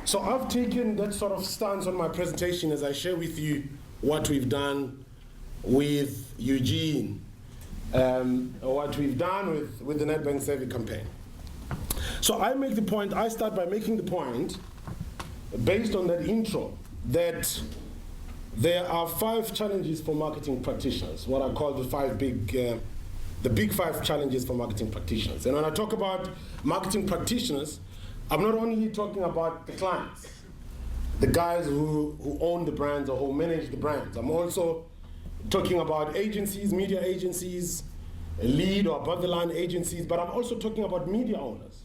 So I've taken that sort of stance on my presentation as I share with you what we've done with Eugene, or what we've done with the Nedbank Survey campaign. So I start by making the point, based on that intro, that there are 5 challenges for marketing practitioners, what I call the big 5 challenges for marketing practitioners. And when I talk about marketing practitioners, I'm not only talking about the clients, the guys who own the brands or who manage the brands. I'm also talking about agencies, media agencies, lead or above the line agencies, but I'm also talking about media owners.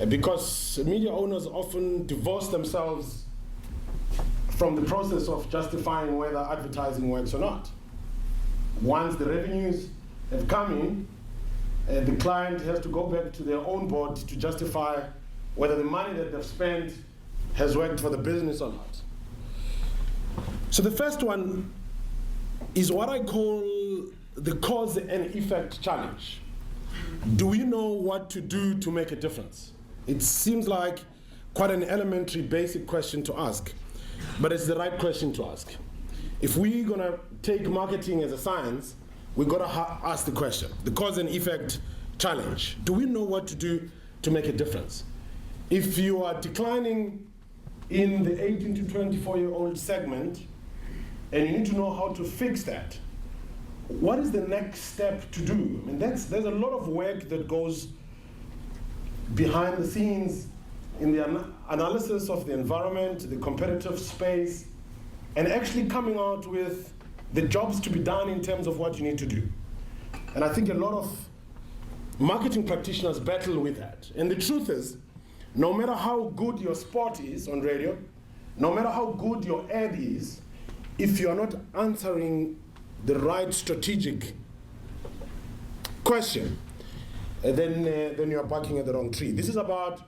Because media owners often divorce themselves from the process of justifying whether advertising works or not. Once the revenues have come in, the client has to go back to their own board to justify whether the money that they've spent has worked for the business or not. So the first one is what I call the cause and effect challenge. Do we know what to do to make a difference? It seems like quite an elementary, basic question to ask, but it's the right question to ask. If we're gonna take marketing as a science, we've gotta ask the question, the cause and effect challenge. Do we know what to do to make a difference? If you are declining in the 18 to 24-year-old segment, and you need to know how to fix that, what is the next step to do? I mean, there's a lot of work that goes behind the scenes in the analysis of the environment, the competitive space, and actually coming out with the jobs to be done in terms of what you need to do. And I think a lot of marketing practitioners battle with that. And the truth is, no matter how good your spot is on radio, no matter how good your ad is, if you are not answering the right strategic question, then you are barking at the wrong tree. This is about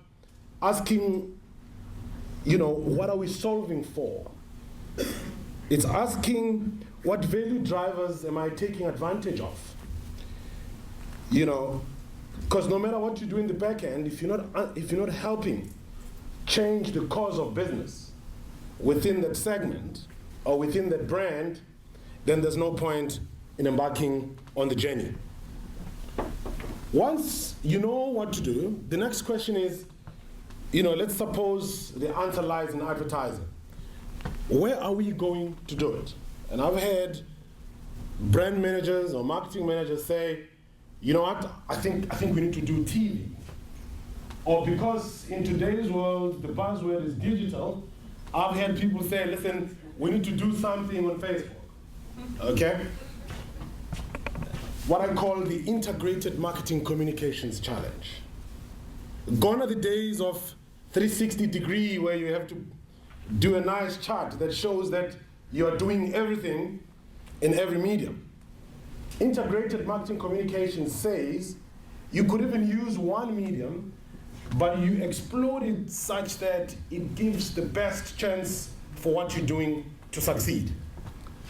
asking, what are we solving for? It's asking, what value drivers am I taking advantage of? Because no matter what you do in the back end, if you're not helping change the course of business within that segment or within that brand, then there's no point in embarking on the journey. Once you know what to do, the next question is, let's suppose the answer lies in advertising. Where are we going to do it? And I've heard brand managers or marketing managers say, you know what, I think we need to do TV. Or because in today's world, the buzzword is digital, I've heard people say, listen, we need to do something on Facebook, okay? What I call the integrated marketing communications challenge. Gone are the days of 360-degree where you have to do a nice chart that shows that you're doing everything in every medium. Integrated marketing communications says you could even use one medium, but you explode it such that it gives the best chance for what you're doing to succeed.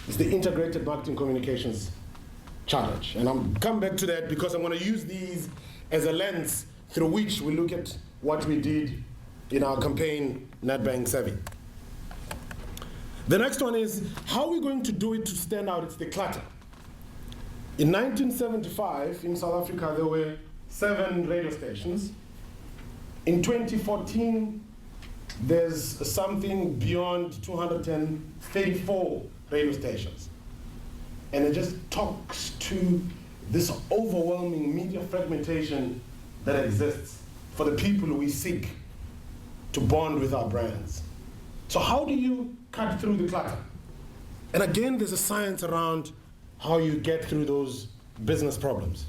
It's the integrated marketing communications challenge. And I'm come back to that because I'm going to use these as a lens through which we look at what we did in our campaign, Nedbank Survey. The next one is, how are we going to do it to stand out? It's the clutter. In 1975, in South Africa, there were 7 radio stations. In 2014, there's something beyond 234 radio stations. And it just talks to this overwhelming media fragmentation that exists for the people we seek to bond with our brands. So how do you cut through the clutter? And again, there's a science around how you get through those business problems.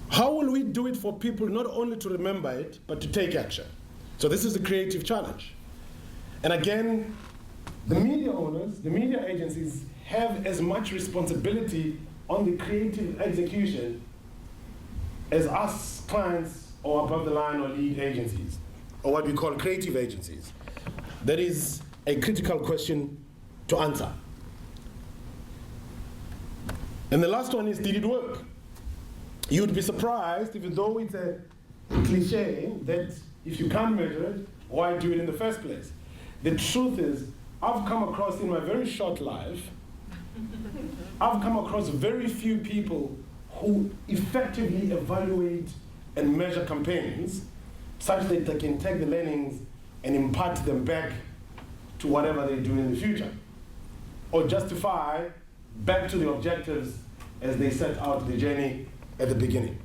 How will we do it for people not only to remember it, but to take action? So this is the creative challenge. And again, the media owners, the media agencies have as much responsibility on the creative execution as us clients or above the line or lead agencies, or what we call creative agencies. That is a critical question to answer. And the last one is, did it work? You'd be surprised, even though it's a cliche, that If you can't measure it, why do it in the first place? The truth is, I've come across in my very short life, I've come across very few people who effectively evaluate and measure campaigns such that they can take the learnings and impart them back to whatever they do in the future, or justify back to the objectives as they set out the journey at the beginning.